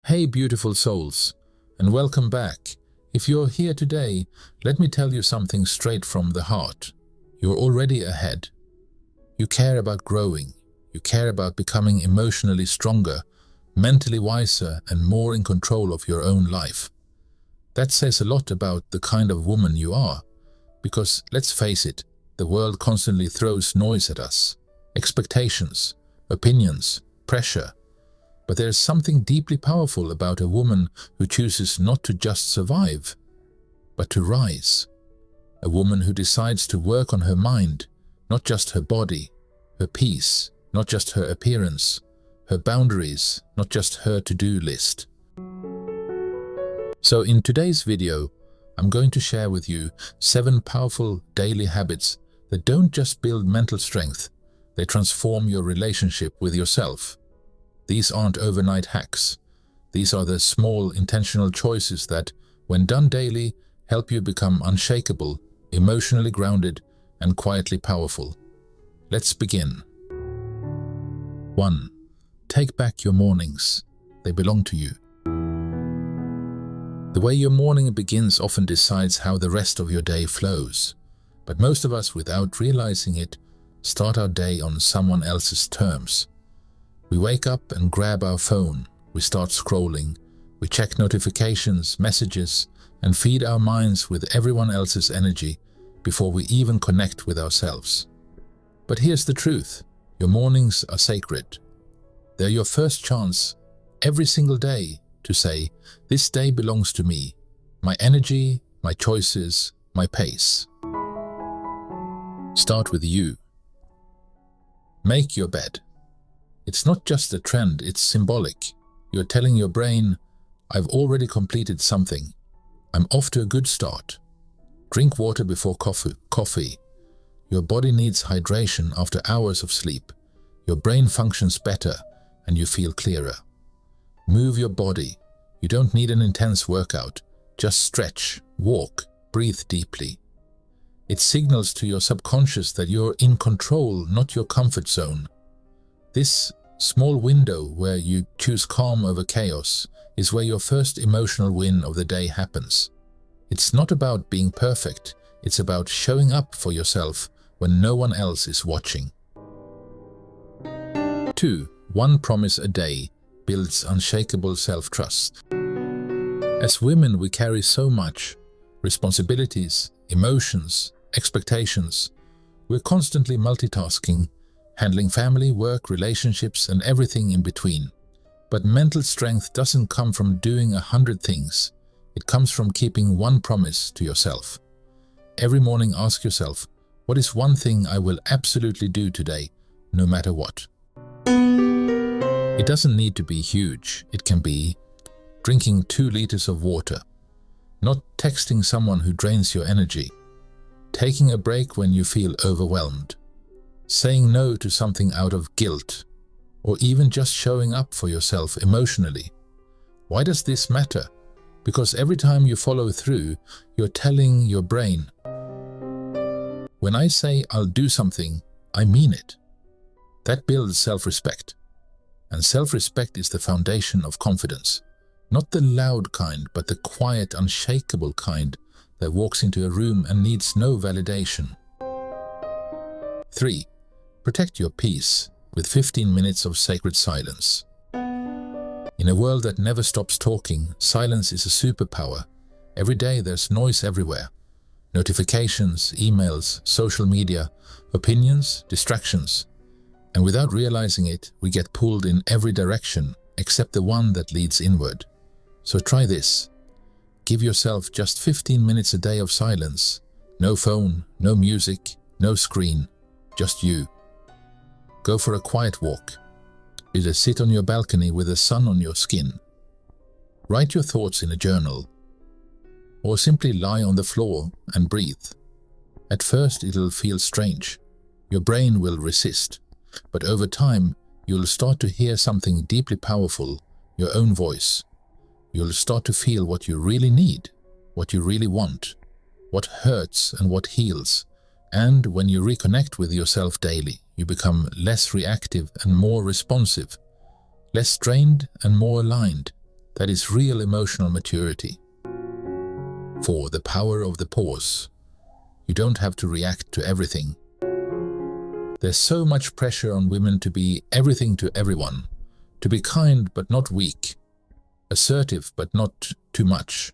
Hey beautiful souls, and welcome back. If you're here today, let me tell you something straight from the heart. You're already ahead. You care about growing. You care about becoming emotionally stronger, mentally wiser, and more in control of your own life. That says a lot about the kind of woman you are, because let's face it, the world constantly throws noise at us. Expectations, opinions, pressure. But there's something deeply powerful about a woman who chooses not to just survive, but to rise. A woman who decides to work on her mind, not just her body, her peace, not just her appearance, her boundaries, not just her to-do list. So in today's video, I'm going to share with you 7 powerful daily habits that don't just build mental strength, they transform your relationship with yourself. These aren't overnight hacks. These are the small, intentional choices that, when done daily, help you become unshakable, emotionally grounded, and quietly powerful. Let's begin. 1. Take back your mornings. They belong to you. The way your morning begins often decides how the rest of your day flows. But most of us, without realizing it, start our day on someone else's terms. We wake up and grab our phone, we start scrolling, we check notifications, messages, and feed our minds with everyone else's energy before we even connect with ourselves. But here's the truth, your mornings are sacred. They're your first chance, every single day, to say, this day belongs to me, my energy, my choices, my pace. Start with you. Make your bed. It's not just a trend, it's symbolic. You're telling your brain, I've already completed something. I'm off to a good start. Drink water before coffee. Your body needs hydration after hours of sleep. Your brain functions better and you feel clearer. Move your body. You don't need an intense workout. Just stretch, walk, breathe deeply. It signals to your subconscious that you're in control, not your comfort zone. This small window where you choose calm over chaos is where your first emotional win of the day happens. It's not about being perfect, it's about showing up for yourself when no one else is watching. 2. One promise a day builds unshakable self-trust. As women, we carry so much responsibilities, emotions, expectations. We're constantly multitasking, handling family, work, relationships, and everything in between. But mental strength doesn't come from doing 100 things. It comes from keeping one promise to yourself. Every morning ask yourself, what is one thing I will absolutely do today, no matter what? It doesn't need to be huge. It can be drinking 2 liters of water, not texting someone who drains your energy, taking a break when you feel overwhelmed, saying no to something out of guilt, or even just showing up for yourself emotionally. Why does this matter? Because every time you follow through, you're telling your brain, when I say I'll do something, I mean it. That builds self-respect. And self-respect is the foundation of confidence. Not the loud kind, but the quiet, unshakable kind that walks into a room and needs no validation. 3. Protect your peace with 15 minutes of sacred silence. In a world that never stops talking, silence is a superpower. Every day there's noise everywhere. Notifications, emails, social media, opinions, distractions. And without realizing it, we get pulled in every direction except the one that leads inward. So try this. Give yourself just 15 minutes a day of silence. No phone, no music, no screen, just you. Go for a quiet walk. Either sit on your balcony with the sun on your skin. Write your thoughts in a journal. Or simply lie on the floor and breathe. At first it'll feel strange. Your brain will resist. But over time, you'll start to hear something deeply powerful, your own voice. You'll start to feel what you really need, what you really want, what hurts and what heals. And when you reconnect with yourself daily, you become less reactive and more responsive, less drained and more aligned. That is real emotional maturity. 4. The power of the pause. You don't have to react to everything. There's so much pressure on women to be everything to everyone, to be kind but not weak, assertive but not too much.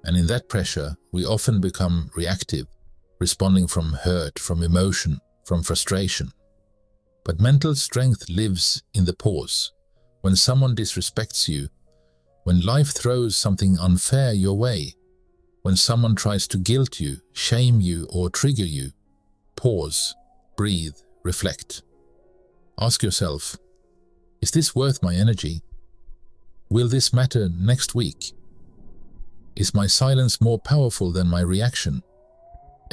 And in that pressure, we often become reactive, responding from hurt, from emotion, from frustration. But mental strength lives in the pause. When someone disrespects you, when life throws something unfair your way, when someone tries to guilt you, shame you, or trigger you, pause, breathe, reflect. Ask yourself, is this worth my energy? Will this matter next week? Is my silence more powerful than my reaction?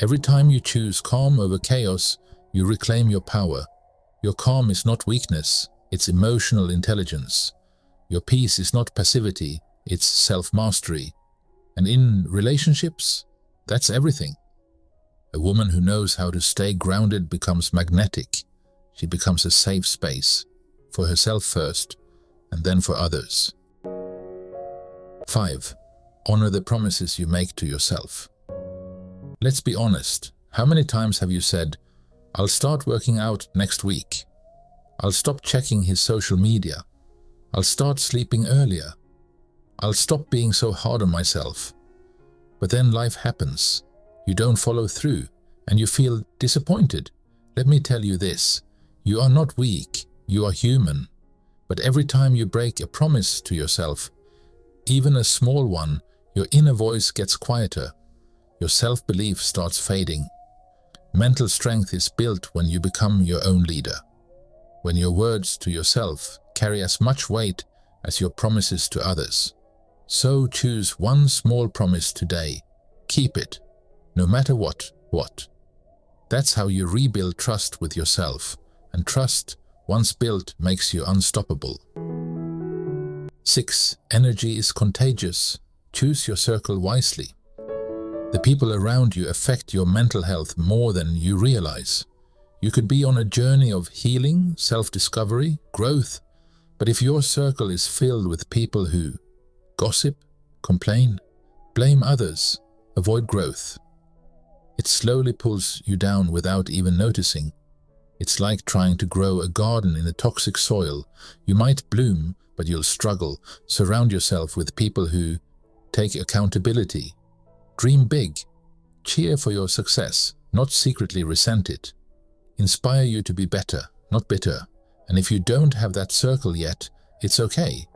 Every time you choose calm over chaos, you reclaim your power. Your calm is not weakness, it's emotional intelligence. Your peace is not passivity, it's self-mastery. And in relationships, that's everything. A woman who knows how to stay grounded becomes magnetic. She becomes a safe space, for herself first, and then for others. 5. Honor the promises you make to yourself. Let's be honest, how many times have you said, I'll start working out next week. I'll stop checking his social media. I'll start sleeping earlier. I'll stop being so hard on myself. But then life happens. You don't follow through, and you feel disappointed. Let me tell you this, you are not weak, you are human. But every time you break a promise to yourself, even a small one, your inner voice gets quieter. Your self-belief starts fading. Mental strength is built when you become your own leader. When your words to yourself carry as much weight as your promises to others. So choose one small promise today. Keep it, no matter what. That's how you rebuild trust with yourself, and trust, once built, makes you unstoppable. 6. Energy is contagious. Choose your circle wisely. The people around you affect your mental health more than you realize. You could be on a journey of healing, self-discovery, growth, but if your circle is filled with people who gossip, complain, blame others, avoid growth, it slowly pulls you down without even noticing. It's like trying to grow a garden in a toxic soil. You might bloom, but you'll struggle. Surround yourself with people who take accountability. Dream big. Cheer for your success, not secretly resent it. Inspire you to be better, not bitter. And if you don't have that circle yet, it's okay.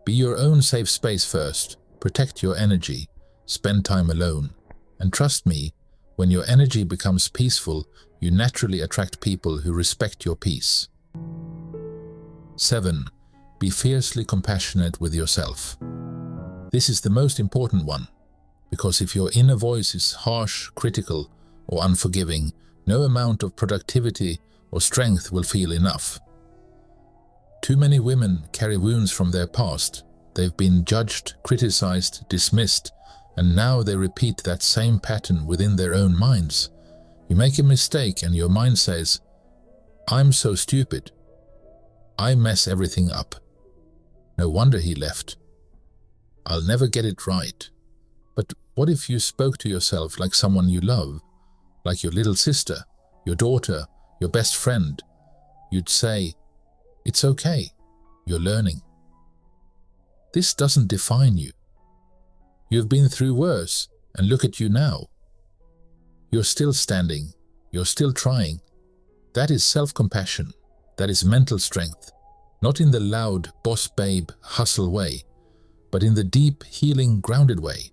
Be your own safe space first. Protect your energy. Spend time alone. And trust me, when your energy becomes peaceful, you naturally attract people who respect your peace. 7. Be fiercely compassionate with yourself. This is the most important one, because if your inner voice is harsh, critical, or unforgiving, no amount of productivity or strength will feel enough. Too many women carry wounds from their past. They've been judged, criticized, dismissed, and now they repeat that same pattern within their own minds. You make a mistake and your mind says, I'm so stupid. I mess everything up. No wonder he left. I'll never get it right. But what if you spoke to yourself like someone you love, like your little sister, your daughter, your best friend? You'd say, it's okay, you're learning. This doesn't define you. You've been through worse, and look at you now. You're still standing, you're still trying. That is self-compassion, that is mental strength, not in the loud, boss babe, hustle way, but in the deep, healing, grounded way.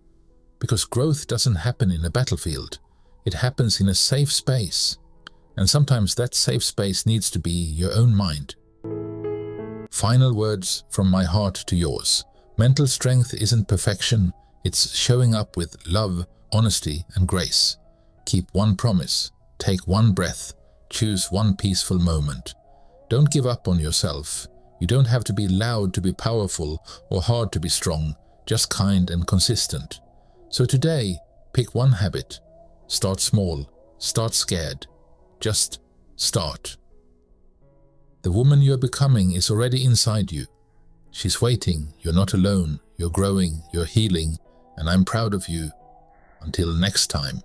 Because growth doesn't happen in a battlefield, it happens in a safe space. And sometimes that safe space needs to be your own mind. Final words from my heart to yours. Mental strength isn't perfection, it's showing up with love, honesty, and grace. Keep one promise, take one breath, choose one peaceful moment. Don't give up on yourself. You don't have to be loud to be powerful or hard to be strong, just kind and consistent. So today, pick one habit. Start small, start scared. Just start. The woman you're becoming is already inside you. She's waiting, you're not alone, you're growing, you're healing, and I'm proud of you. Until next time.